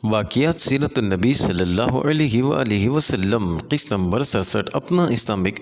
واقعات سیرت النبی صلی اللہ علیہ وآلہ وسلم قسط نمبر 67 اپنا اسلامک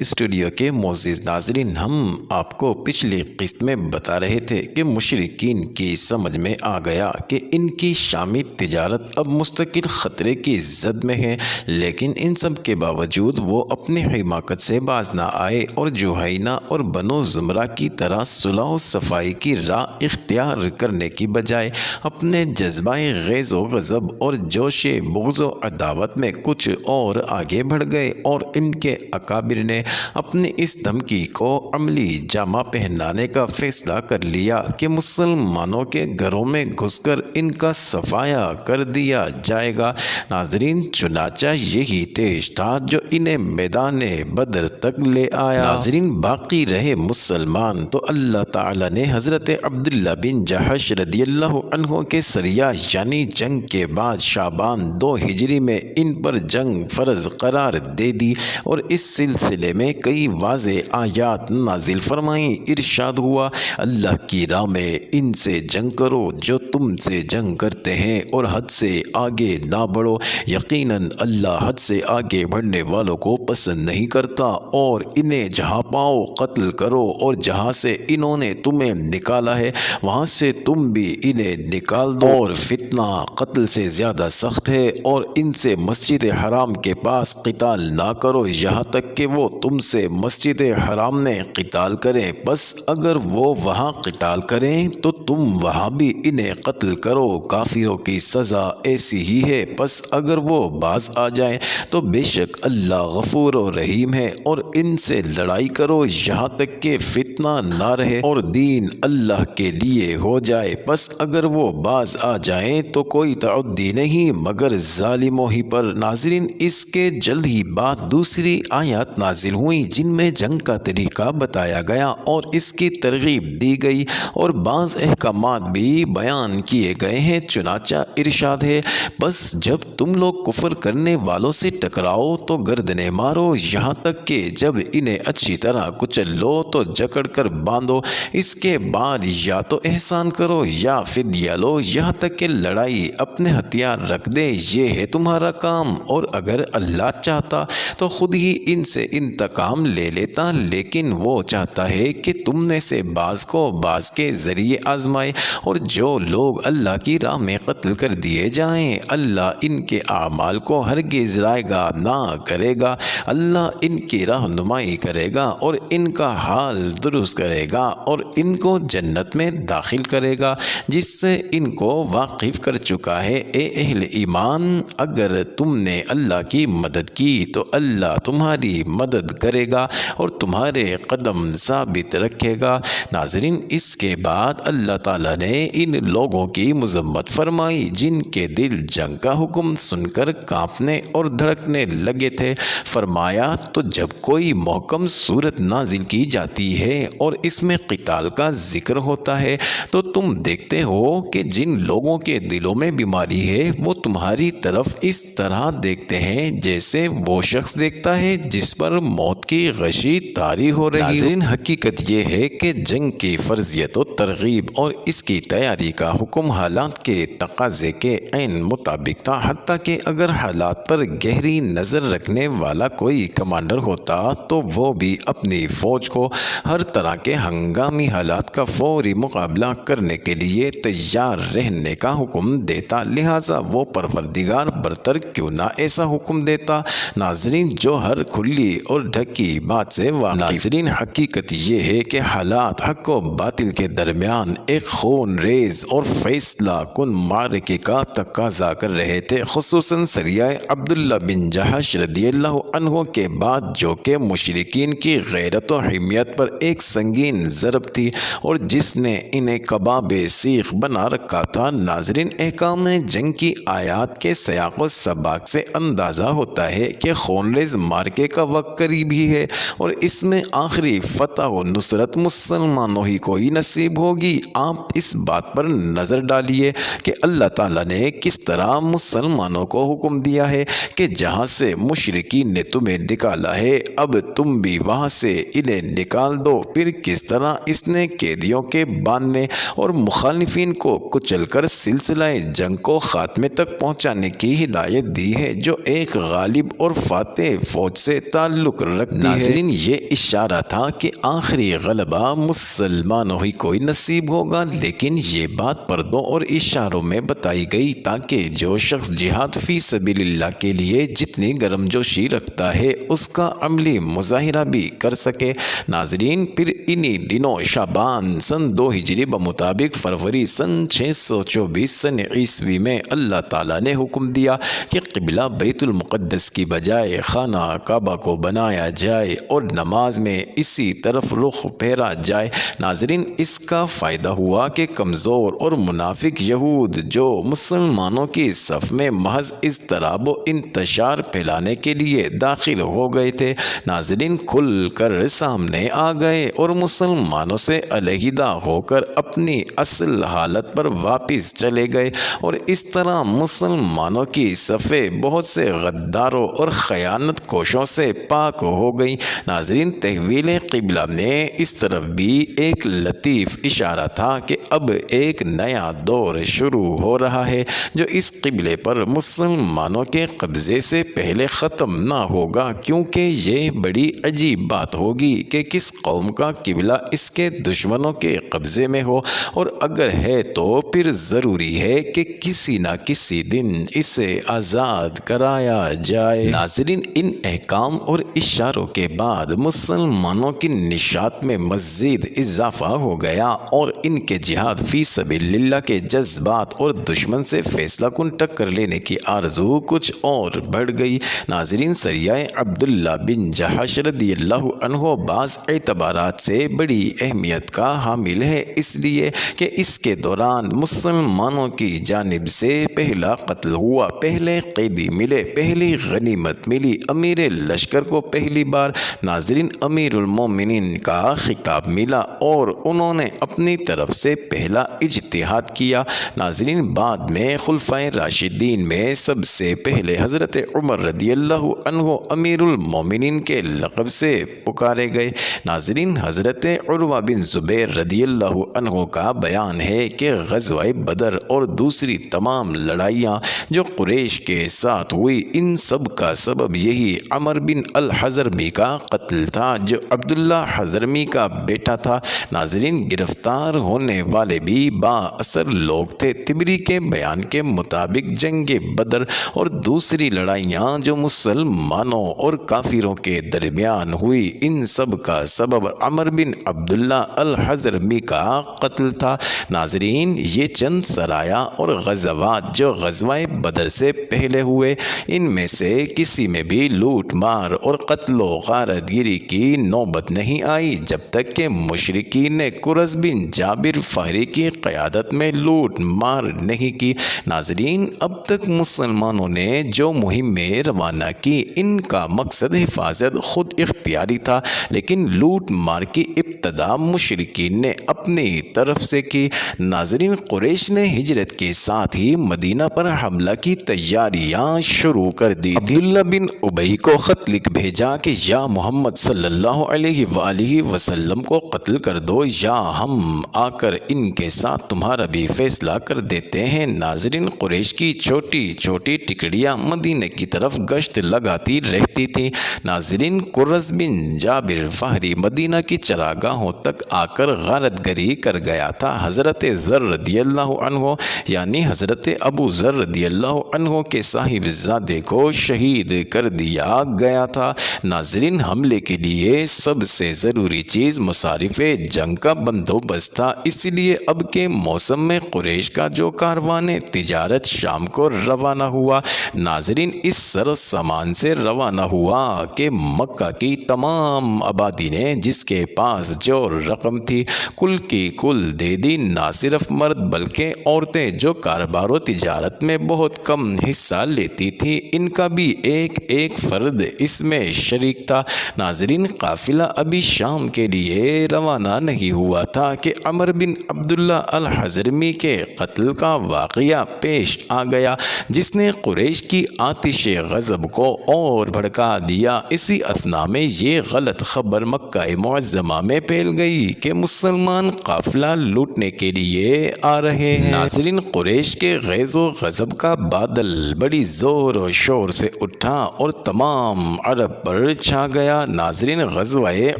اسٹوڈیو کے معزز ناظرین، ہم آپ کو پچھلی قسط میں بتا رہے تھے کہ مشرکین کی سمجھ میں آ گیا کہ ان کی شامی تجارت اب مستقل خطرے کی زد میں ہے، لیکن ان سب کے باوجود وہ اپنے حماقت سے باز نہ آئے اور جوہینہ اور بنو زمرہ کی طرح صلح و صفائی کی راہ اختیار کرنے کی بجائے اپنے جذبہ غیظ و غضب اور جوش بغض و عداوت میں کچھ اور آگے بڑھ گئے، اور ان کے اکابر نے اپنی اس دھمکی کو عملی جامہ پہنانے کا فیصلہ کر لیا کہ مسلمانوں کے گھروں میں گھس کر ان کا صفایا کر دیا جائے گا۔ ناظرین، چنانچہ یہی تیش تھا جو انہیں میدان بدر تک لے آیا۔ ناظرین، باقی رہے مسلمان تو اللہ تعالی نے حضرت عبداللہ بن جحش رضی اللہ عنہ کے سریہ یعنی جنگ کے بعد شعبان 2 ہجری میں ان پر جنگ فرض قرار دے دی، اور اس سلسلے میں کئی واضح آیات نازل فرمائیں۔ ارشاد ہوا، اللہ کی راہ میں ان سے جنگ کرو جو تم سے جنگ کرتے ہیں، اور حد سے آگے نہ بڑھو، یقیناً اللہ حد سے آگے بڑھنے والوں کو پسند نہیں کرتا، اور انہیں جہاں پاؤ قتل کرو، اور جہاں سے انہوں نے تمہیں نکالا ہے وہاں سے تم بھی انہیں نکال دو، اور فتنہ قتل سے زیادہ سخت ہے، اور ان سے مسجد حرام کے پاس قتال نہ کرو یہاں تک کہ وہ تم سے مسجد حرام میں قتال کریں، بس اگر وہ وہاں قتال کریں تو تم وہاں بھی انہیں قتل کرو، کافروں کی سزا ایسی ہی ہے، بس اگر وہ باز آ جائیں تو بے شک اللہ غفور و رحیم ہے، اور ان سے لڑائی کرو یہاں تک کہ فتنہ نہ رہے اور دین اللہ کے لیے ہو جائے، بس اگر وہ باز آ جائیں تو کوئی تعدی نہیں مگر ظالموں ہی پر۔ ناظرین، اس کے جلد ہی بعد دوسری آیات نازل ہوئیں جن میں جنگ کا طریقہ بتایا گیا اور اس کی ترغیب دی گئی، اور بعض احکامات بھی بیان کیے گئے ہیں۔ چنانچہ ارشاد ہے، بس جب تم لوگ کفر کرنے والوں سے ٹکراؤ تو گردنیں مارو یہاں تک کہ جب انہیں اچھی طرح کچل لو تو جکڑ کر باندھو، اس کے بعد یا تو احسان کرو یا فدیہ لو یہاں تک کہ لڑائی اپنے ہتھیار رکھ دے، یہ ہے تمہارا کام، اور اگر اللہ چاہتا تو خود ہی ان سے انتقام لے لیتا، لیکن وہ چاہتا ہے کہ تم میں سے بعض کو بعض کے ذریعے آزمائے، اور جو لوگ اللہ کی راہ میں قتل کر دیے جائیں اللہ ان کے اعمال کو ہرگز رائے گا نہ کرے گا، اللہ ان کی رہنمائی کرے گا اور ان کا حال درست کرے گا، اور ان کو جنت میں داخل کرے گا جس سے ان کو واقف کر چکا ہے۔ اے اہل ایمان، اگر تم نے اللہ کی مدد کی تو اللہ تمہاری مدد کرے گا اور تمہارے قدم ثابت رکھے گا۔ ناظرین، اس کے بعد اللہ تعالیٰ نے ان لوگوں کی مذمت فرمائی جن کے دل جنگ کا حکم سن کر کانپنے اور دھڑکنے لگے تھے۔ فرمایا، تو جب کوئی محکم صورت نازل کی جاتی ہے اور اس میں قتال کا ذکر ہوتا ہے تو تم دیکھتے ہو کہ جن لوگوں کے دلوں میں بیماری ہے وہ تمہاری طرف اس طرح دیکھتے ہیں جیسے وہ شخص دیکھتا ہے جس پر موت کی غشی طاری ہو رہی ہو۔ ناظرین، حقیقت یہ ہے کہ جنگ کی فرضیت و ترغیب اور اس کی تیاری کا حکم حالات کے تقاضے کے عین مطابق تھا، حتیٰ کہ اگر حالات پر گہری نظر رکھنے والا کوئی کمانڈر ہوتا تو وہ بھی اپنی فوج کو ہر طرح کے ہنگامی حالات کا فوری مقابلہ کرنے کے لیے تیار رہنے کا حکم دیتا، لہٰذا وہ پروردگار برتر کیوں نہ ایسا حکم دیتا، ناظرین، جو ہر کھلی اور ڈھکی بات سے واقف۔ ناظرین، حقیقت یہ ہے کہ حالات حق و باطل کے درمیان ایک خون ریز اور فیصلہ کن معرکے کا تقاضا کر رہے تھے، خصوصاً سریہ عبداللہ بن جحش رضی اللہ عنہ کے بعد، جو کہ مشرکین کی غیرت و حمیت پر ایک سنگین ضرب تھی اور جس نے انہیں کباب سیخ بنا رکھا تھا۔ ناظرین، احکام جنگ کی آیات کے سیاق و سباق سے اندازہ ہوتا ہے کہ خونریز مارکے کا وقت قریب ہی ہے اور اس میں آخری فتح و نصرت مسلمانوں ہی کو ہی نصیب ہوگی۔ آپ اس بات پر نظر ڈالیے کہ اللہ تعالیٰ نے کس طرح مسلمانوں کو حکم دیا ہے کہ جہاں سے مشرکین نے تمہیں نکالا ہے اب تم بھی وہاں سے انہیں نکال دو۔ پھر کس طرح اس نے قیدیوں کے باندھنے اور مخالفین کو کچل کر سلسلہ جنگ کو خاتمے تک پہنچانے کی ہدایت دی ہے جو ایک غالب اور فاتح فوج سے تعلق رکھتی ہے۔ ناظرین، یہ اشارہ تھا کہ آخری غلبہ مسلمانوں ہی کو نصیب ہوگا، لیکن یہ بات پردوں اور اشاروں میں بتائی گئی تاکہ جو شخص جہاد فی سبیل اللہ کے لیے جتنی گرم جوشی رکھتا ہے اس کا عملی مظاہرہ بھی کر سکے۔ ناظرین، پھر انہی دنوں شعبان سن 2 ہجری بمطابق فروری سن 624 سن عیسوی میں اللہ تعالیٰ نے حکم دیا کہ قبلہ بیت المقدس کی بجائے خانہ کعبہ کو بنایا جائے اور نماز میں اسی طرف رخ پھیرا جائے۔ ناظرین، اس کا فائدہ ہوا کہ کمزور اور منافق یہود جو مسلمانوں کی صف میں محض اضطراب و انتشار پھیلانے کے لیے داخل ہو گئے تھے، ناظرین کھل کر سامنے آ گئے اور مسلمانوں سے علیحدہ ہو کر اپنی اصل حالت پر واپس چلے گئے، اور اس طرح مسلمانوں کی صفیں بہت سے غداروں اور خیانت کوشوں سے پاک ہو گئی۔ ناظرین، تحویل قبلہ میں اس طرف بھی ایک لطیف اشارہ تھا کہ اب ایک نیا دور شروع ہو رہا ہے جو اس قبلے پر مسلمانوں کے قبضے سے پہلے ختم نہ ہوگا، کیونکہ یہ بڑی عجیب بات ہوگی کہ کس قوم کا قبلہ اس کے دشمنوں کے قبضے میں ہو، اور اگر ہے تو پھر ضروری ہے کہ کسی نہ کسی دن اسے آزاد کرایا جائے۔ ناظرین، ان احکام اور اشاروں کے بعد مسلمانوں کی نشاط میں مزید اضافہ ہو گیا اور ان کے جہاد فی سبیل اللہ کے جذبات اور دشمن سے فیصلہ کن ٹکر لینے کی آرزو کچھ اور بڑھ گئی۔ ناظرین، سریہ عبداللہ بن جحش رضی اللہ عنہ بعض اعتبارات سے بڑی اہمیت کا حامل ہے، اس لیے کہ اس کے دوران مسلمانوں کی جانب سے پہلا قتل ہوا، پہلے قیدی ملے، پہلی غنیمت ملی، امیر لشکر کو پہلی بار ناظرین امیر المومنین کا خطاب ملا اور انہوں نے اپنی طرف سے پہلا اجتہاد کیا۔ ناظرین، بعد میں خلفائے راشدین میں سب سے پہلے حضرت عمر رضی اللہ عنہ امیر المومنین کے لقب سے پکارے گئے۔ ناظرین، حضرت عروہ بن زبیر رضی اللہ عنہ کا بیان ہے کہ غزوہ بدر اور دوسری تمام لڑائیاں جو قریش کے ساتھ ہوئی، ان سب کا سبب یہی عمر بن الحضرمی کا قتل تھا جو عبداللہ حضرمی کا بیٹا تھا۔ ناظرین، گرفتار ہونے والے بھی با اثر لوگ تھے۔ طبری کے بیان کے مطابق جنگ بدر اور دوسری لڑائیاں جو مسلمانوں اور کافروں کے درمیان ہوئی، ان سب کا سبب عمر بن عبداللہ الحضرمی کا قتل تھا۔ ناظرین، یہ چند سرایا اور غزوات جو غزوہ بدر سے پہلے ہوئے، ان میں سے کسی میں بھی لوٹ مار اور قتل و غارت گیری کی نوبت نہیں آئی جب تک کہ مشرکین نے کرز بن جابر فہری کی قیادت میں لوٹ مار نہیں کی۔ ناظرین، اب تک مسلمانوں نے جو مہمیں روانہ کی، ان کا مقصد حفاظت خود اختیاری تھا، لیکن لوٹ مار کی ابتدا مشرکین نے اپنی طرف سے کی۔ ناظرین، قریش نے ہجرت کے ساتھ ہی مدینہ پر حملہ کی تیاریاں شروع کر دی۔ عبداللہ بن ابی کو خط لکھ بھیجا کہ یا محمد صلی اللہ علیہ وآلہ وسلم کو قتل کر دو یا ہم آ کر ان کے ساتھ تمہارا بھی فیصلہ کر دیتے ہیں۔ ناظرین، قریش کی چھوٹی چھوٹی ٹکڑیاں مدینہ کی طرف گشت لگاتی رہتی تھی۔ ناظرین، کرز بن جابر فہری مدینہ کی چراگاہوں تک آ کر غارت گری کر گیا تھا۔ حضرت ذر رضی اللہ عنہ یعنی حضرت ابو ذر رضی اللہ عنہ کے صاحب زادے کو شہید کر دیا گیا تھا۔ ناظرین، حملے کے لیے سب سے ضروری چیز مصارف جنگ کا بندوبست تھا، اس لیے اب کے موسم میں قریش کا جو کاروان تجارت شام کو روانہ ہوا، ناظرین اس سر و سامان سے روانہ ہوا کہ مکہ کی تمام آبادی نے جس کے پاس جو رقم تھی کل کی کل دے دی۔ نہ صرف مرد بلکہ عورتیں جو کاروبار و تجارت میں بہت کم حصہ لیتی تھی، ان کا بھی ایک ایک فرد اس میں شریک تھا۔ ناظرین، قافلہ ابھی شام کے لیے روانہ نہیں ہوا تھا کہ عمر بن عبداللہ الحضرمی کے قتل کا واقعہ پیش آ گیا جس نے قریش کی آتش غضب کو اور بھڑکا دیا۔ اسی اثنا میں یہ غلط خبر مکہ معظمہ میں پھیل گئی کہ مسلمان قافلہ لوٹنے کے لیے آ رہے ہیں۔ ناظرین، قریش کے غیظ و غضب کا بادل بڑی زور و شور سے اٹھا اور تمام عرب پر چھا گیا۔ ناظرین، غزوہ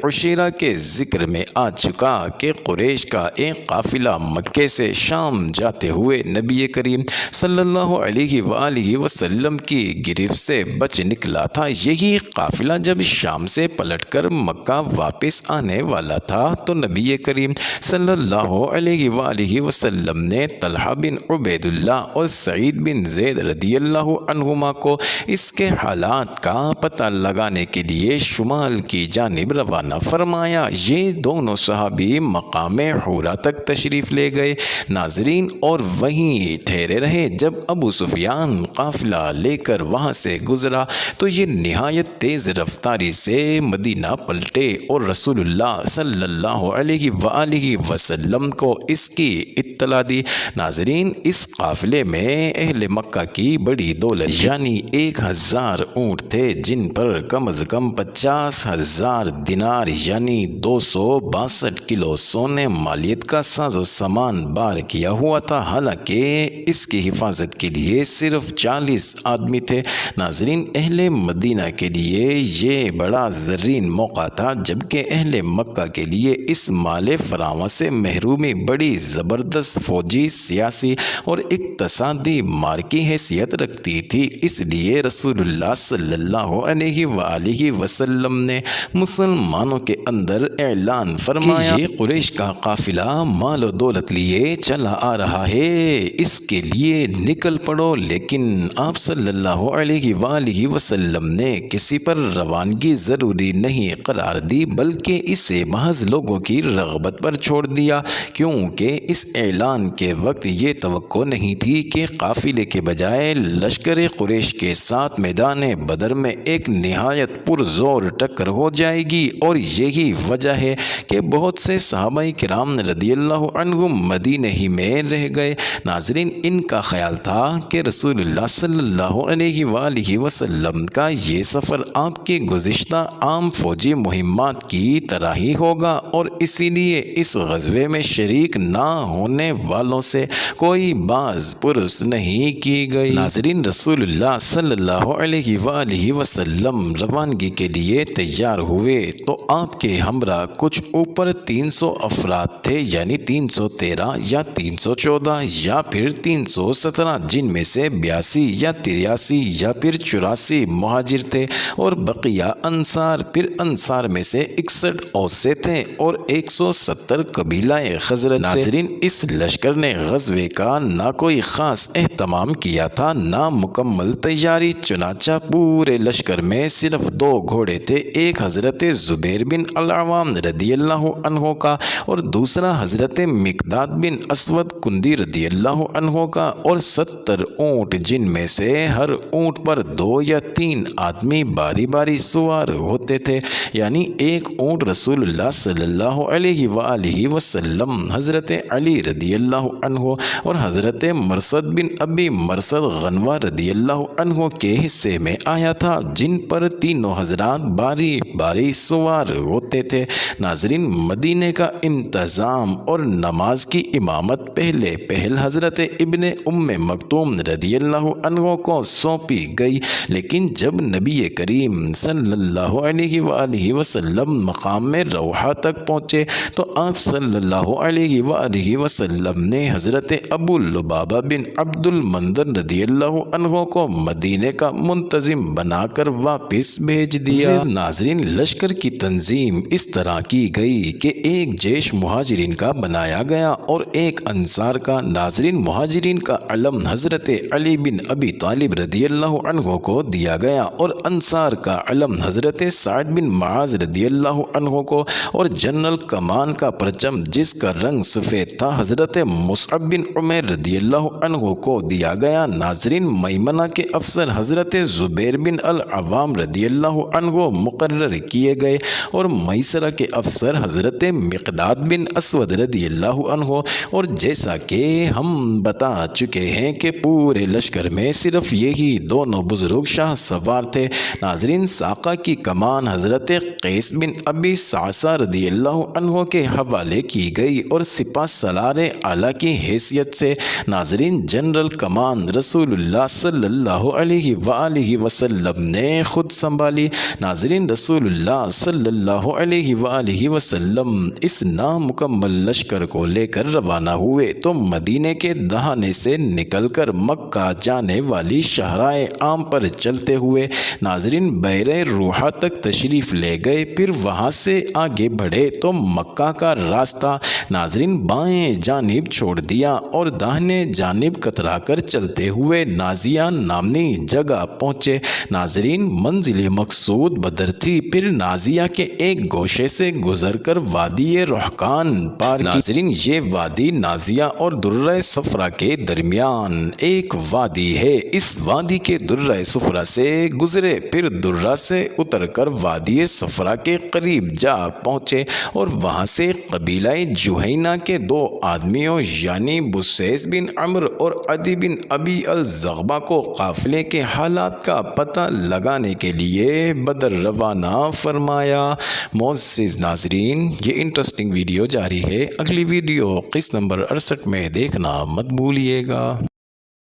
عشیرہ کے ذکر میں آ چکا کہ قریش کا ایک قافلہ مکے سے شام جاتے ہوئے نبی کریم صلی اللہ علیہ وآلہ وسلم کی گرفت سے بچ نکلا تھا۔ یہی قافلہ جب شام سے پلٹ کر مکہ واپس آنے والا تھا تو نبی کریم صلی اللہ علیہ وآلہ وسلم نے طلحہ بن عبید اللہ اور سعید بن زید رضی اللہ عنہما کو اس کے حالات کا پتہ لگانے کے لیے شمال کی جانب روانہ فرمایا۔ یہ دونوں صحابی مقام حورا تک تشریف لے گئے ناظرین، اور وہیں ٹھہرے رہے۔ جب ابو سفیان قافلہ لے کر وہاں سے گزرا تو یہ نہایت تیز رفتاری سے مدینہ پلٹے اور رسول اللہ صلی اللہ علیہ وآلہ وسلم کو اس کی اطلاع دی۔ ناظرین، اس قافلے میں اہل مکہ کی بڑی دولت یعنی 1000 اونٹ تھے جن پر کم از کم 50,000 دینار یعنی 262 کلو سونے مالیت کا ساز و سامان بار کیا ہوا تھا، حالانکہ اس کی حفاظت کے لیے صرف 40 آدمی تھے۔ ناظرین، اہل مدینہ کے لیے یہ بڑا زرین موقع تھا، جبکہ اہل مکہ کے لیے اس مال فراواں سے محرومی بڑی زبردست فوجی، سیاسی اور اقتصادی مارکی حیثیت رکھتی تھی۔ اس لیے رسول اللہ صلی اللہ علیہ وآلہ وسلم نے مسلمانوں کے اندر اعلان فرمایا کہ یہ قریش کا قافلہ مال و دولت لیے چلا آ رہا ہے، اس کے لیے نکل پڑو۔ لیکن آپ صلی اللہ علیہ وآلہ وسلم نے کسی پر روانگی ضروری نہیں قرار دی، بلکہ اسے محض لوگوں کی رغبت پر چھوڑ دیا، کیونکہ اس اعلان کے وقت یہ توقع نہیں تھی کہ قافلے کے بجائے لشکر قریش کے ساتھ میدان بدر میں ایک نہایت پرزور ٹکر ہو جائے گی، اور یہی وجہ ہے کہ بہت سے صحابہ کرام رضی اللہ عنہم مدینہ ہی میں رہ گئے۔ ناظرین، ان کا خیال تھا کہ رسول اللہ صلی اللہ علیہ وآلہ وسلم کا یہ سفر آپ کی گزشتہ عام فوجی مہمات کی طرح ہی ہوگا، اور اسی لیے اس غزوے میں شریک نہ ہونے والوں سے کوئی باز پرس نہیں کی گئی۔ ناظرین، رسول اللہ صلی اللہ علیہ وآلہ وسلم روانگی کے لیے تیار ہوئے تو آپ کے ہمراہ کچھ اوپر 300 افراد تھے، یعنی 313 یا 314 یا پھر 317، جن میں سے 82 یا 83 یا پھر 84 مہاجر تھے اور بقیہ انصار۔ پھر انصار میں سے 61 اوس سے تھے اور 170 قبیلہ خزرج سے۔ ناظرین، اس لشکر نے غزوے کا نہ کوئی خاص اہتمام کیا تھا، نہ مکمل تیاری، چنانچہ پورے لشکر میں صرف 2 گھوڑے تھے، ایک حضرت زبیر بن العوام رضی اللہ عنہ کا اور دوسرا حضرت مقداد بن اسود کندی رضی اللہ عنہ کا، اور 70 اونٹ جن میں سے ہر اونٹ پر 2 یا 3 آدمی باری باری سوار ہوتے تھے، یعنی ایک اونٹ رسول اللہ صلی اللہ علیہ وآلہ وسلم، حضرت علی رضی اللہ عنہ اور حضرت مرثد بن ابی مرثد غنوہ رضی اللہ عنہ کے حصے میں آیا تھا، جن پر تینوں حضرات باری باری سوار ہوتے تھے۔ ناظرین، مدینے کا انتظام اور نماز کی امامت پہل حضرت ابن ام مکتوم رضی اللہ عنہ کو سونپی گئی، لیکن جب نبی کریم صلی اللہ علیہ وآلہ وسلم مقام روحہ تک پہنچے تو آپ صلی اللہ علیہ وآلہ وسلم نے حضرت ابو لبابہ بن عبد المنذر رضی اللہ عنہ کو مدینے کا منتظم بنا کر واپس بھیج دیا۔ ناظرین، لشکر کی تنظیم اس طرح کی گئی کہ ایک جیش مہاجرین کا بنایا گیا اور ایک انصار کا۔ ناظرین، مہاجرین کا علم حضرت علی بن ابی طالب رضی اللہ عنہ کو دیا گیا اور انصار کا علم حضرت سعد بن معاذ رضی اللہ عنہ کو، اور جنرل کمان کا پرچم جس کا رنگ سفید تھا حضرت مصعب بن عمیر رضی اللہ عنہ کو دیا گیا۔ ناظرین، میمنہ کے افسر حضرت زبیر بن العوام رضی اللہ عنہ مقرر کیے گئے اور میسرہ کے افسر حضرت مقداد بن اسود رضی اللہ عنہ اور جیسا کہ ہم بتا چکے ہیں کہ پورے لشکر میں صرف یہی دونوں بزرگ شاہ سوار تھے۔ ناظرین، ساقہ کی کمان حضرت قیس بن ابی صعصع رضی اللہ عنہ کے حوالے کی گئی اور سپہ سالار اعلیٰ کی حیثیت سے ناظرین جنرل کمان رسول اللہ صلی اللہ علیہ وآلہ وسلم نے خود سنبھالی۔ ناظرین، رسول اللہ صلی اللہ علیہ وآلہ وسلم اس نامکمل لشکر کو لے کر روانہ ہوئے تو مدینے کے دہانے سے نکل کر مکہ جانے والی شاہراہ عام پر چلتے ہوئے ناظرین بحر روحہ تک تشریف لے گئے۔ پھر وہاں سے آگے بڑھے تو مکہ کا راستہ ناظرین بائیں جانب چھوڑ دیا اور داہنے جانب کترا کر چلتے ہوئے نازیہ نامنی جگہ پہنچے۔ ناظرین، منزل مقصود بدر تھی۔ پھر نازیہ کے ایک گوشے سے گزر کر وادی رحقان پار کی۔ ناظرین، یہ وادی نازیہ اور درہ صفرا کے درمیان ایک وادی ہے۔ اس وادی کے درہ صفرا سے گزرے، پھر درہ سے اتر کر وادی صفرا کے قریب جا پہنچے اور وہاں سے قبیلہ جہینہ کے دو آدمیوں یعنی بسیس بن عمرو اور عدی بن ابی الزغبہ کو قافلے کے حالات کا پتہ لگانے کے لیے بدر روانہ فرمایا۔ معزز ناظرین، یہ انٹرسٹنگ ویڈیو جاری ہے۔ اگلی ویڈیو قسط نمبر 68 میں دیکھنا مت بھولیے گا۔